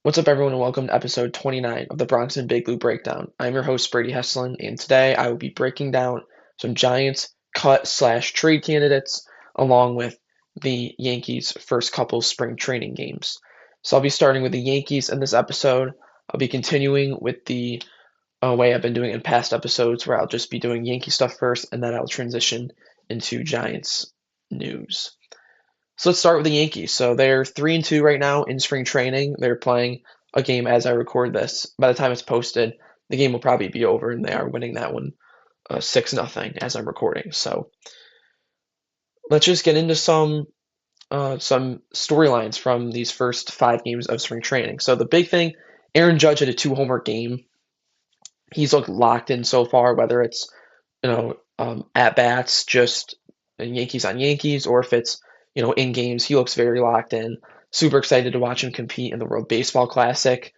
What's up, everyone, and welcome to episode 29 of the Bronx and Big Blue Breakdown. I'm your host, Brady Heslin, and today I will be breaking down some Giants cut/trade candidates along with the Yankees' first couple spring training games. So I'll be starting with the Yankees in this episode. I'll be continuing with the way I've been doing in past episodes, where I'll just be doing Yankee stuff first, and then I'll transition into Giants news. So let's start with the Yankees. So they're 3-2 right now in spring training. They're playing a game as I record this. By the time it's posted, the game will probably be over, and they are winning that one 6-0 as I'm recording. So let's just get into some storylines from these first 5 games of spring training. So the big thing, Aaron Judge had a 2-homer game. He's looked locked in so far, whether it's at bats, just Yankees on Yankees, or if it's in games. He looks very locked in. Super excited to watch him compete in the World Baseball Classic.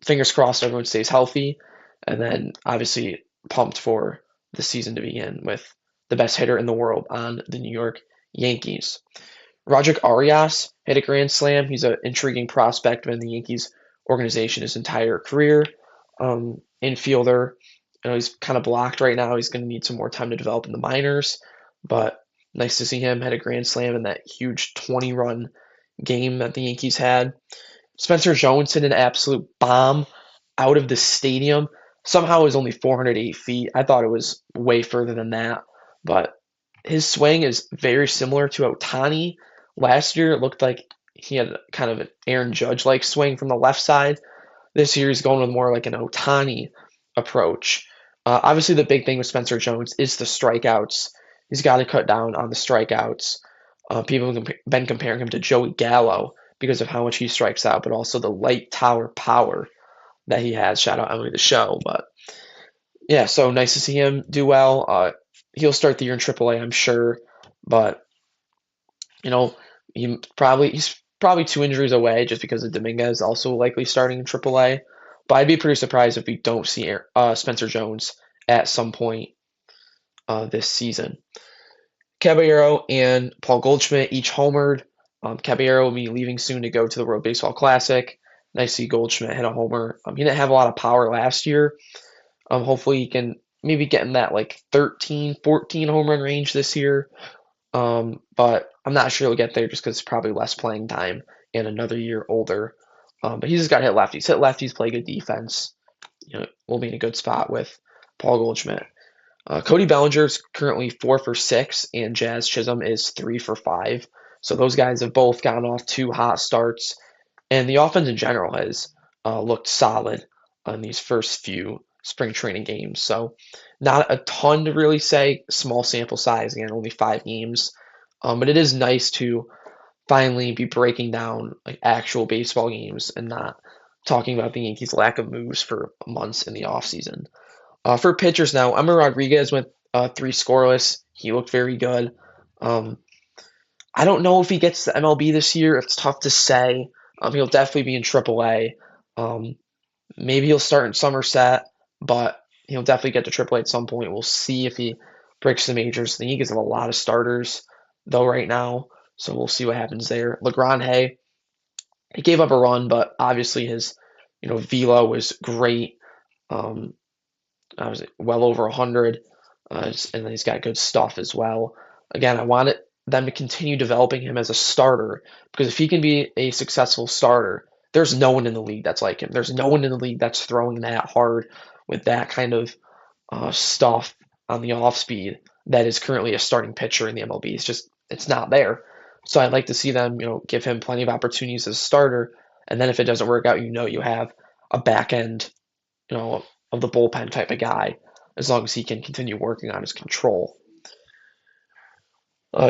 Fingers crossed everyone stays healthy, and then obviously pumped for the season to begin with the best hitter in the world on the New York Yankees. Roderick Arias hit a grand slam. He's an intriguing prospect within the Yankees organization his entire career. Infielder, he's kind of blocked right now. He's going to need some more time to develop in the minors, but nice to see him hit a grand slam in that huge 20-run game that the Yankees had. Spencer Jones hit an absolute bomb out of the stadium. Somehow it was only 408 feet. I thought it was way further than that, but his swing is very similar to Ohtani. Last year, it looked like he had kind of an Aaron Judge-like swing from the left side. This year, he's going with more like an Ohtani approach. Obviously, the big thing with Spencer Jones is the strikeouts. He's got to cut down on the strikeouts. People have been comparing him to Joey Gallo because of how much he strikes out, but also the light tower power that he has. Shout out Emily the Show. But yeah, so nice to see him do well. He'll start the year in AAA, I'm sure, but you know he's probably 2 injuries away just because of Dominguez also likely starting in AAA. But I'd be pretty surprised if we don't see Spencer Jones at some point this season. Caballero and Paul Goldschmidt each homered. Caballero will be leaving soon to go to the World Baseball Classic. Nice to see Goldschmidt hit a homer. He didn't have a lot of power last year. Hopefully he can maybe get in that like 13, 14 home run range this year. But I'm not sure he'll get there just because it's probably less playing time and another year older. But he's just got to hit lefties. Hit lefties, play good defense. We'll be in a good spot with Paul Goldschmidt. Cody Bellinger's currently 4 for 6, and Jazz Chisholm is 3 for 5. So those guys have both gotten off 2 hot starts, and the offense in general has looked solid on these first few spring training games. So not a ton to really say. Small sample size, again, only 5 games. But it is nice to finally be breaking down like actual baseball games and not talking about the Yankees' lack of moves for months in the offseason. For pitchers now, Emma Rodriguez went 3 scoreless. He looked very good. Um, I don't know if he gets the MLB this year. It's tough to say. He'll definitely be in AAA. Um, Maybe he'll start in Somerset, but he'll definitely get to AAA at some point. We'll see if he breaks the majors. The Yankees have a lot of starters, though, right now, so we'll see what happens there. LeGrand, he gave up a run, but obviously his, velo was great. I was well over 100, and then he's got good stuff as well. Again, I wanted them to continue developing him as a starter because if he can be a successful starter, there's no one in the league that's like him. There's no one in the league that's throwing that hard with that kind of stuff on the off speed that is currently a starting pitcher in the MLB. It's not there. So I'd like to see them, give him plenty of opportunities as a starter, and then if it doesn't work out, you have a back end, of the bullpen type of guy, as long as he can continue working on his control.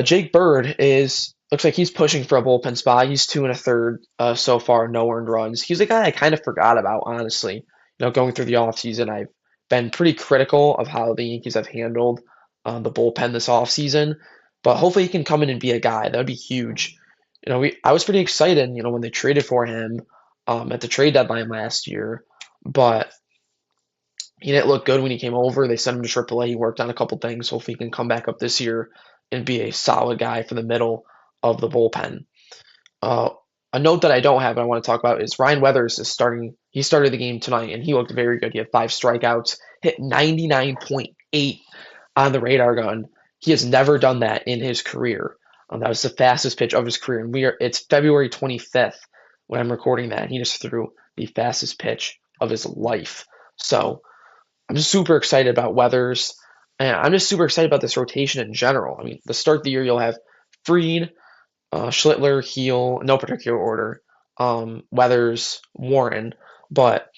Jake Bird looks like he's pushing for a bullpen spot. He's 2 1/3 so far, no earned runs. He's a guy I kind of forgot about, honestly. Going through the offseason, I've been pretty critical of how the Yankees have handled the bullpen this offseason, but hopefully he can come in and be a guy. That would be huge. I was pretty excited, when they traded for him at the trade deadline last year, but he didn't look good when he came over. They sent him to AAA. He worked on a couple things. Hopefully, he can come back up this year and be a solid guy for the middle of the bullpen. Uh, A note that I don't have and I want to talk about is Ryan Weathers is starting. He started the game tonight and he looked very good. He had 5 strikeouts, hit 99.8 on the radar gun. He has never done that in his career. That was the fastest pitch of his career, and it's February 25th when I'm recording that. And he just threw the fastest pitch of his life. So I'm just super excited about Weathers, and I'm just super excited about this rotation in general. I mean, to start the year, you'll have Fried, Schlittler, Heel, no particular order, Weathers, Warren, but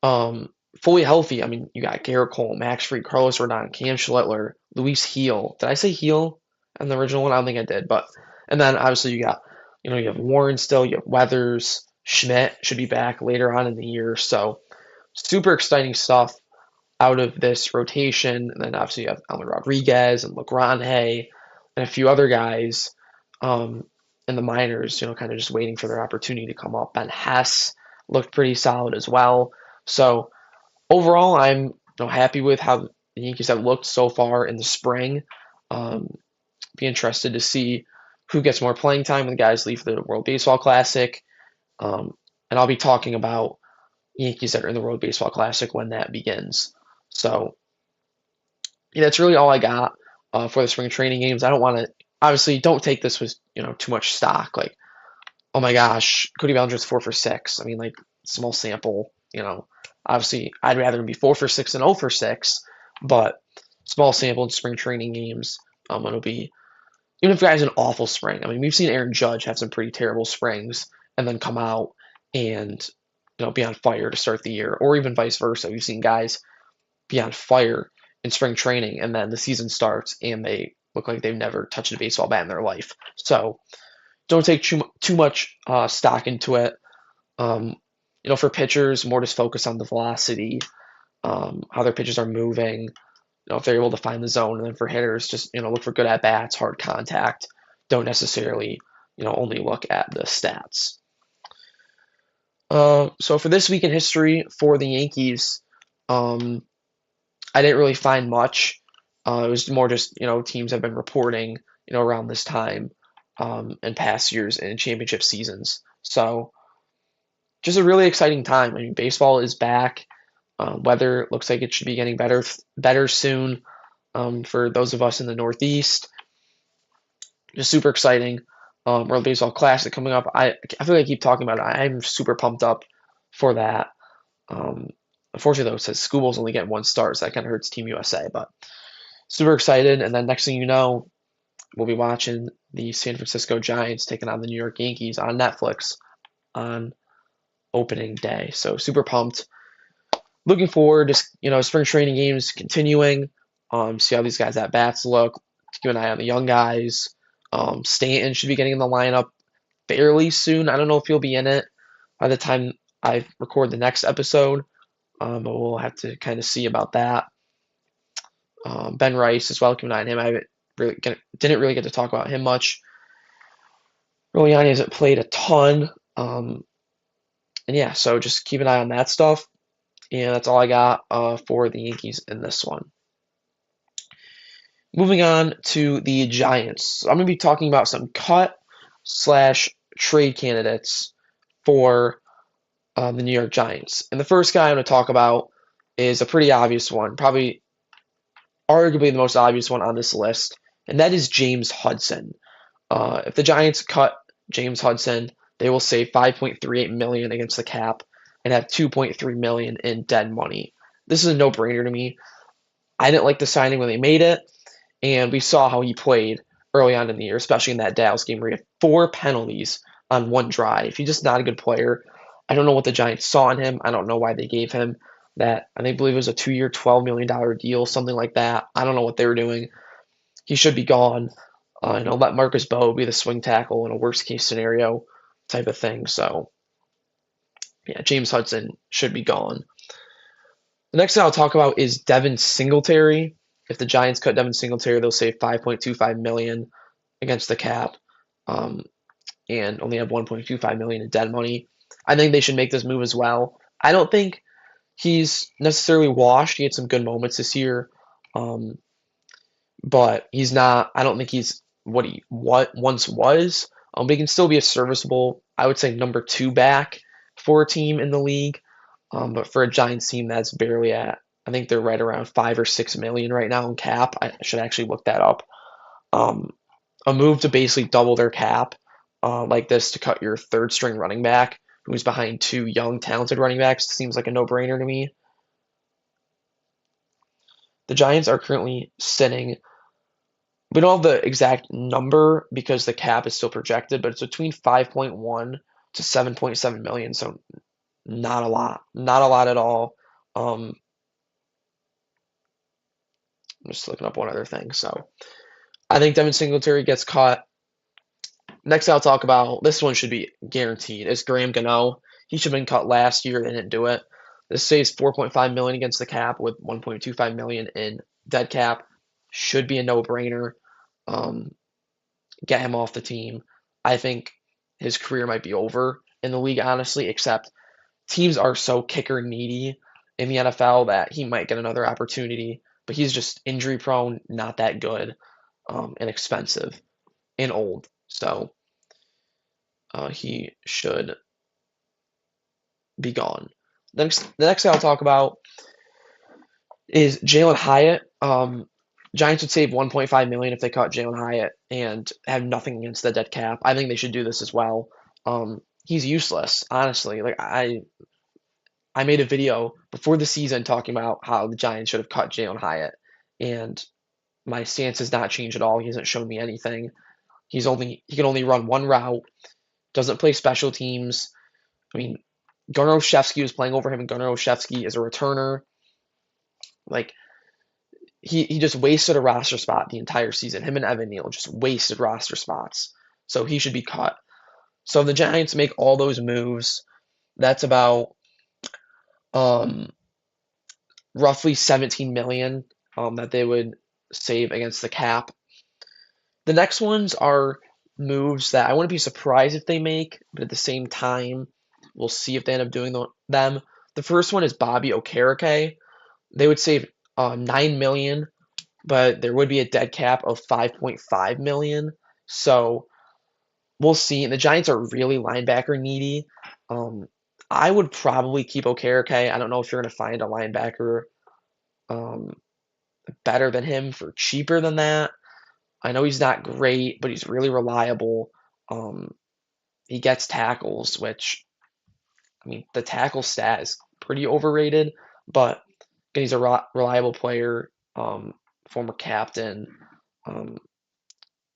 um, fully healthy. I mean, you got Garrett Cole, Max Fried, Carlos Rodon, Cam Schlittler, Luis Heel. Did I say Heel in the original one? I don't think I did, but and then obviously you have Warren still, you have Weathers, Schmidt should be back later on in the year, so super exciting stuff out of this rotation. And then obviously you have Elmer Rodriguez and LeGrande and a few other guys um, in the minors, kind of just waiting for their opportunity to come up. Ben Hess looked pretty solid as well. So overall, I'm happy with how the Yankees have looked so far in the spring. Be interested to see who gets more playing time when the guys leave for the World Baseball Classic. And I'll be talking about Yankees that are in the World Baseball Classic when that begins. So yeah, that's really all I got for the spring training games. I don't want to obviously don't take this with too much stock. Like, oh my gosh, Cody Bellinger's 4 for 6. I mean, like small sample. Obviously I'd rather him be 4 for 6 than 0 for 6, but small sample in spring training games. It'll be even if the guy's an awful spring. I mean, we've seen Aaron Judge have some pretty terrible springs and then come out and be on fire to start the year, or even vice versa. We've seen guys be on fire in spring training and then the season starts and they look like they've never touched a baseball bat in their life. So don't take too much stock into it. For pitchers, more just focus on the velocity, how their pitches are moving, if they're able to find the zone. And then for hitters, just look for good at bats, hard contact. Don't necessarily only look at the stats. So for this week in history for the Yankees, I didn't really find much. It was more just teams have been reporting around this time in past years in championship seasons. So just a really exciting time. I mean, baseball is back. Weather looks like it should be getting better soon for those of us in the Northeast. Just super exciting. World Baseball Classic coming up. I feel like I keep talking about it. I'm super pumped up for that. Unfortunately, though, it says Scooble's only getting 1 star, so that kind of hurts Team USA. But super excited. And then next thing you know, we'll be watching the San Francisco Giants taking on the New York Yankees on Netflix on opening day. So super pumped. Looking forward to spring training games continuing. See how these guys at bats look. Keep an eye on the young guys. Stanton should be getting in the lineup fairly soon. I don't know if he'll be in it by the time I record the next episode, but we'll have to kind of see about that. Ben Rice as well. Keep an eye on him. Didn't really get to talk about him much. Giuliani hasn't played a ton. And yeah, so just keep an eye on that stuff. And that's all I got for the Yankees in this one. Moving on to the Giants. I'm going to be talking about some cut/trade candidates for the New York Giants. And the first guy I'm going to talk about is a pretty obvious one, probably arguably the most obvious one on this list, and that is James Hudson. If the Giants cut James Hudson, they will save $5.38 million against the cap and have $2.3 million in dead money. This is a no-brainer to me. I didn't like the signing when they made it, and we saw how he played early on in the year, especially in that Dallas game where he had 4 penalties on 1 drive. He's just not a good player. I don't know what the Giants saw in him. I don't know why they gave him that. I believe it was a 2-year, $12 million deal, something like that. I don't know what they were doing. He should be gone. Let Marcus Bowe be the swing tackle in a worst-case scenario type of thing. So, yeah, James Hudson should be gone. The next thing I'll talk about is Devin Singletary. If the Giants cut Devin Singletary, they'll save $5.25 million against the cap and only have $1.25 million in dead money. I think they should make this move as well. I don't think he's necessarily washed. He had some good moments this year, but he's not. I don't think he's what he once was. But he can still be a serviceable I would say number two back for a team in the league. But for a Giants team, that's barely at. I think they're right around 5 or 6 million right now in cap. I should actually look that up. Um, a move to basically double their cap, like this, to cut your third string running back, who's behind two young, talented running backs, seems like a no-brainer to me. The Giants are currently sitting. We don't have the exact number because the cap is still projected, but it's between 5.1 to 7.7 million, so not a lot. Not a lot at all. I'm just looking up one other thing. So I think Devin Singletary gets caught. Next, I'll talk about this one should be guaranteed. Is Graham Gano. He should have been cut last year. They didn't do it. This saves 4.5 million against the cap with 1.25 million in dead cap. Should be a no-brainer. Um, get him off the team. I think his career might be over in the league, honestly, except teams are so kicker needy in the NFL that he might get another opportunity, but he's just injury prone, not that good, and expensive and old. So he should be gone. The next thing I'll talk about is Jalen Hyatt. Giants would save 1.5 million if they cut Jalen Hyatt and have nothing against the dead cap. I think they should do this as well. He's useless, honestly. Like I made a video before the season talking about how the Giants should have cut Jalen Hyatt, and my stance has not changed at all. He hasn't shown me anything. He can only run one route. Doesn't play special teams. I mean, Gunnar Olszewski was playing over him, and Gunnar Olszewski is a returner. Like he just wasted a roster spot the entire season. Him and Evan Neal just wasted roster spots. So he should be cut. So the Giants make all those moves. That's about um, roughly 17 million that they would save against the cap. The next ones are moves that I wouldn't be surprised if they make, but at the same time, we'll see if they end up doing them. The first one is Bobby Okereke. They would save 9 million, but there would be a dead cap of 5.5 million. So we'll see. And the Giants are really linebacker needy. I would probably keep Okereke. I don't know if you're going to find a linebacker um, better than him for cheaper than that. I know he's not great, but he's really reliable. Um, he gets tackles, which, I mean, the tackle stat is pretty overrated, but he's a reliable player, former captain. Um,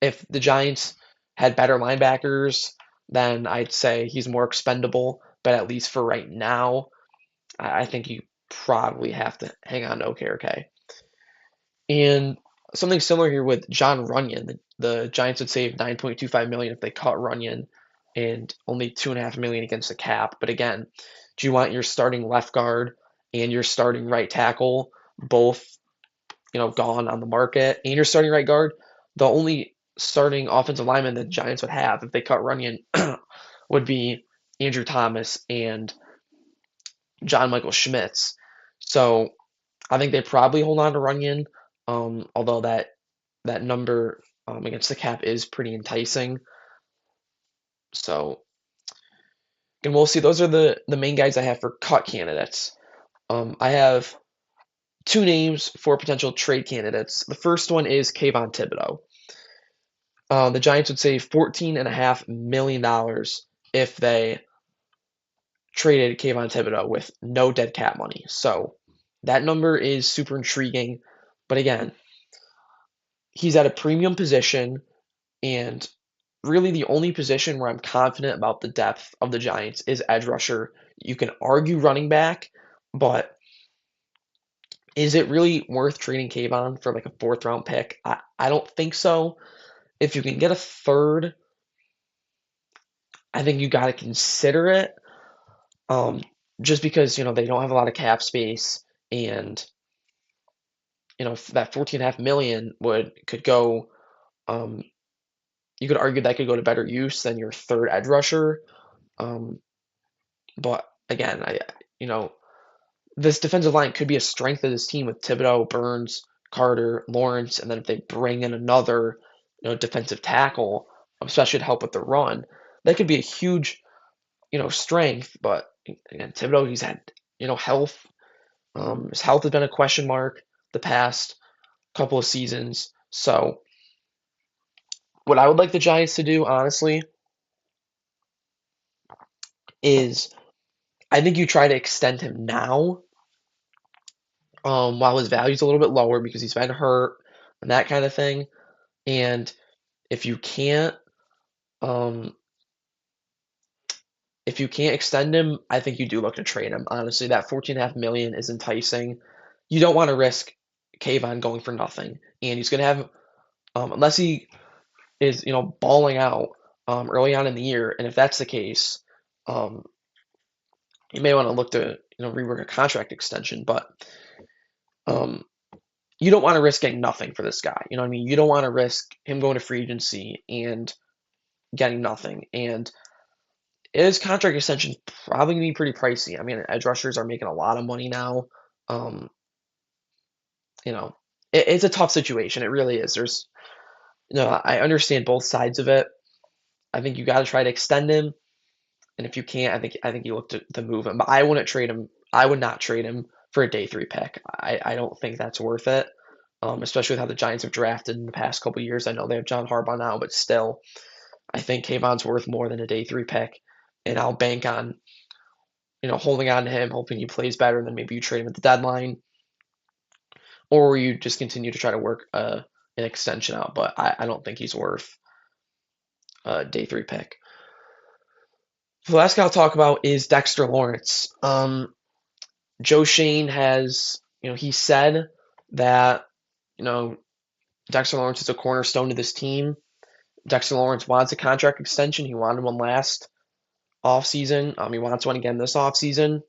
if the Giants had better linebackers, then I'd say he's more expendable. But at least for right now, I think you probably have to hang on to Okereke. And something similar here with John Runyon. The Giants would save 9.25 million if they cut Runyon, and only 2.5 million against the cap. But again, do you want your starting left guard and your starting right tackle both, gone on the market, and your starting right guard? The only starting offensive lineman that the Giants would have if they cut Runyon would be Andrew Thomas and John Michael Schmitz. So I think they probably hold on to Runyon, although that number against the cap is pretty enticing. So, and we'll see. Those are the main guys I have for cut candidates. I have two names for potential trade candidates. The first one is Kayvon Thibodeau. The Giants would save $14.5 million if they traded Kayvon Thibodeau with no dead cap money. So that number is super intriguing. But again, he's at a premium position, and really the only position where I'm confident about the depth of the Giants is edge rusher. You can argue running back, but is it really worth trading Kayvon for like a fourth round pick? I don't think so. If you can get a third, I think you got to consider it. Just because they don't have a lot of cap space, and that 14.5 million could go. You could argue that could go to better use than your third edge rusher. But again, you know, this defensive line could be a strength of this team with Thibodeau, Burns, Carter, Lawrence, and then if they bring in another, defensive tackle, especially to help with the run, that could be a huge strength, but again, Thibodeau, he's had, health. His health has been a question mark the past couple of seasons. So, what I would like the Giants to do, honestly, is I think you try to extend him now, while his value's a little bit lower because he's been hurt and that kind of thing. And if you can't, um, if you can't extend him, I think you do look to trade him. Honestly, that 14.5 million is enticing. You don't want to risk Kayvon going for nothing, and he's going to have, unless he is, balling out early on in the year, and if that's the case, um, you may want to look to rework a contract extension, but um, you don't want to risk getting nothing for this guy. You know what I mean? You don't want to risk him going to free agency and getting nothing. And his contract extension probably gonna be pretty pricey. I mean, edge rushers are making a lot of money now. Um, you know, it's a tough situation. It really is. I understand both sides of it. I think you got to try to extend him, and if you can't, I think you look to move him. But I wouldn't trade him. I would not trade him for a day 3 pick. I don't think that's worth it. Especially with how the Giants have drafted in the past couple of years. I know they have John Harbaugh now, but still, I think Kayvon's worth more than a day 3 pick, and I'll bank on holding on to him, hoping he plays better, and then maybe you trade him at the deadline, or you just continue to try to work an extension out. But I don't think he's worth a day 3 pick. The last guy I'll talk about is Dexter Lawrence. Joe Shane has, he said that, you know, Dexter Lawrence is a cornerstone to this team. Dexter Lawrence wants a contract extension. He wanted one last offseason. He wants one again this offseason.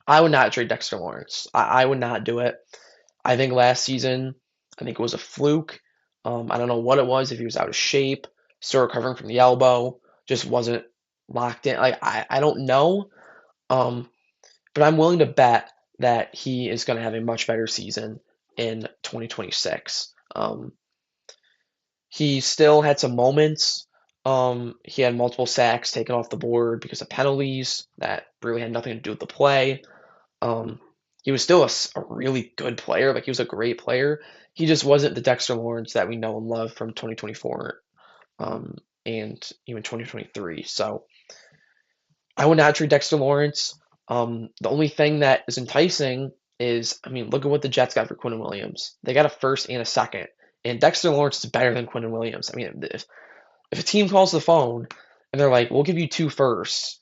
I would not trade Dexter Lawrence. I would not do it. I think last season, I think it was a fluke. I don't know what it was, if he was out of shape, still recovering from the elbow, just wasn't locked in. Like, I don't know. Um, but I'm willing to bet that he is going to have a much better season in 2026. He still had some moments. He had multiple sacks taken off the board because of penalties that really had nothing to do with the play. Um, he was still a really good player. Like, he was a great player. He just wasn't the Dexter Lawrence that we know and love from 2024 and even 2023. So I would not trade Dexter Lawrence. The only thing that is enticing is, I mean, look at what the Jets got for Quinnen Williams. They got a first and a second, and Dexter Lawrence is better than Quinnen Williams. I mean, if a team calls the phone and they're like, "We'll give you 2 firsts,"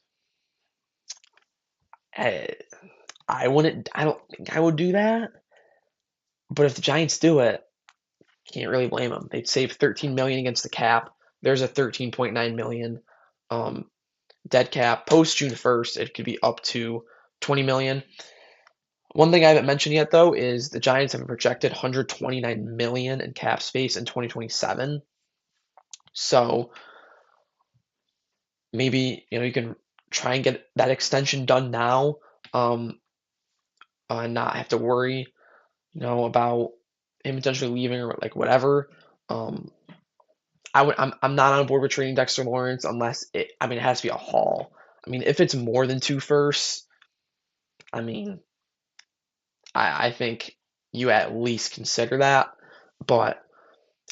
I wouldn't. I don't think I would do that. But if the Giants do it, can't really blame them. They'd save 13 million against the cap. There's a 13.9 million um, dead cap. Post June 1st, it could be up to 20 million. One thing I haven't mentioned yet, though, is the Giants have a projected 129 million in cap space in 2027. So maybe you can try and get that extension done now, and not have to worry, about him potentially leaving or like whatever. Um, I'm not on board with trading Dexter Lawrence unless it has to be a haul. I mean, if it's more than 2 firsts, I mean, I think you at least consider that. But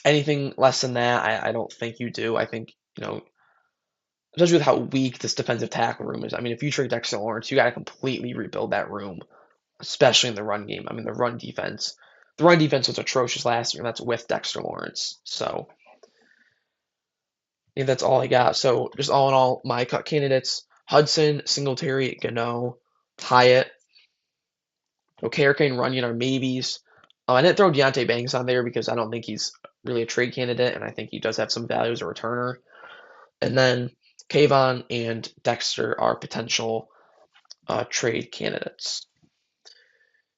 anything less than that, I don't think you do. I think, especially with how weak this defensive tackle room is. I mean, if you trade Dexter Lawrence, you got to completely rebuild that room, especially in the run game. I mean, the run defense was atrocious last year, and that's with Dexter Lawrence. So I think that's all I got. So just all in all, my cut candidates: Hudson, Singletary, Gano, Hyatt, Okereke, and Runyon are maybes. I didn't throw Deontay Banks on there because I don't think he's really a trade candidate, and I think he does have some value as a returner. And then Kayvon and Dexter are potential trade candidates.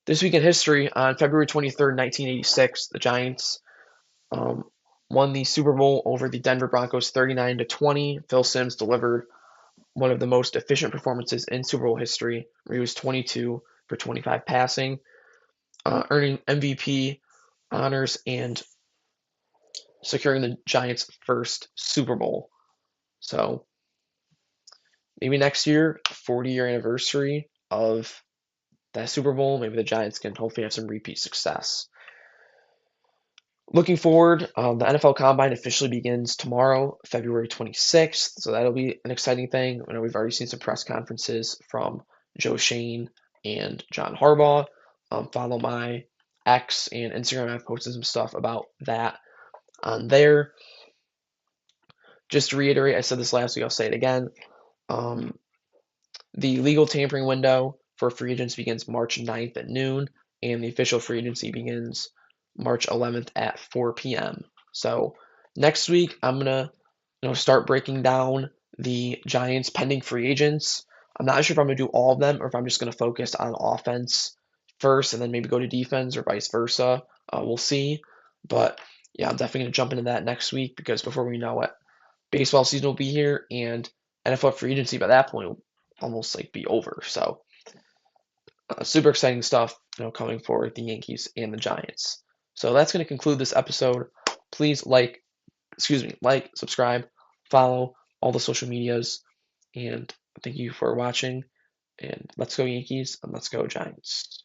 This week in history, on February 23rd, 1986, the Giants won the Super Bowl over the Denver Broncos 39-20. Phil Simms delivered one of the most efficient performances in Super Bowl history, where he was 22 for 25 passing, earning MVP honors and securing the Giants' first Super Bowl. So maybe next year, 40-year anniversary of that Super Bowl, maybe the Giants can hopefully have some repeat success. Looking forward, the NFL Combine officially begins tomorrow, February 26th, so that'll be an exciting thing. I know we've already seen some press conferences from Joe Shane and John Harbaugh. Follow my X and Instagram. I've posted some stuff about that on there. Just to reiterate, I said this last week, I'll say it again. Um, the legal tampering window for free agents begins March 9th at noon, and the official free agency begins March 11th at 4 p.m. So next week, I'm gonna start breaking down the Giants' pending free agents. I'm not sure if I'm gonna do all of them or if I'm just gonna focus on offense first and then maybe go to defense or vice versa. We'll see. But yeah, I'm definitely gonna jump into that next week because before we know it, baseball season will be here and NFL free agency by that point will almost like be over. So super exciting stuff, coming for the Yankees and the Giants. So that's going to conclude this episode. Please like, subscribe, follow all the social medias, and thank you for watching. And let's go Yankees and let's go Giants.